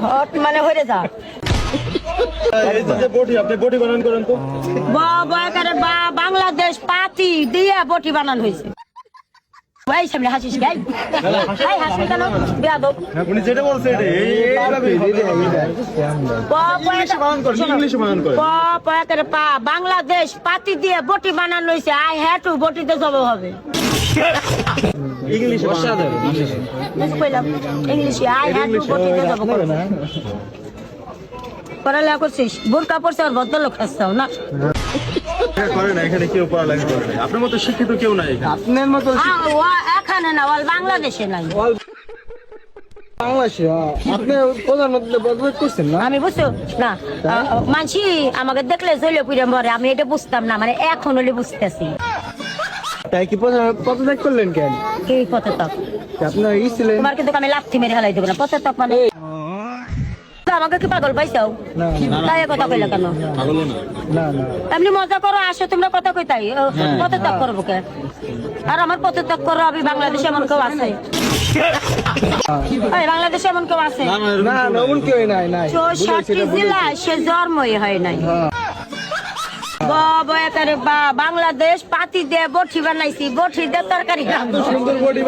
hot মানে হয়ে যা এই যে বটি আপনি বটি বানান করেন তো বাবা করে বাংলাদেশ পাতি দিয়ে বটি বানানো হয়েছে ভাই সামনে হাসিস গাই ভাই হাসিস কেন বেয়াদব উনি যেটা বলছে এটা এইভাবে ইংলিশে বানান করেন বাবা করে বাংলাদেশ পাতি দিয়ে বটি বানানো হয়েছে আই হ্যাভ টু বটিতে জব হবে ইংলিশে কইলাম ইংলিশে আই হ্যাভ টু বটিতে জব হবে পড়ালেখা করছিস বোরকা পড়ছে আর ভদ্রলোক খাচ্ছাও না করে না এখানে কেউ পড়ালেখা করে না আপনার মতো শিক্ষিত কেউ নাই এখানে আপনার মতো এখানে না ওয়াল বাংলাদেশে নাই বাংলাদেশে আপনি প্রধানমন্ত্রী বদলাত করছেন না আমি বুঝছো না মানসি আমাকে দেখলে জলে পুড়ে মরে আমি এটা বুঝতাম না মানে এখন হলে বুঝতেছি তাই কি পদত্যাগ করলেন কেন কি কত তক আপনার ই ছিলেন তোমার কিন্তু আমি লাথি মেরে হেলাই দেবো না পথের তক মানে আমাকে কি পাগল পাইছাও না তাই এ কথা কইলা কেন না না এমনি মজা করো আসো তোমরা কথা কই তাই পথের তক করবো কে আর আমার পথের তক করো আমি বাংলাদেশে এমন কেউ আছে এই বাংলাদেশে এমন কেউ আছে না না এমন কেউ নাই নাই 64 জেলা সে জন্মই হয় নাই বাবা একারে বাংলাদেশ পাতি দিয়ে বটি বানাইছি বটি দিয়ে তরকারি সুন্দর বডি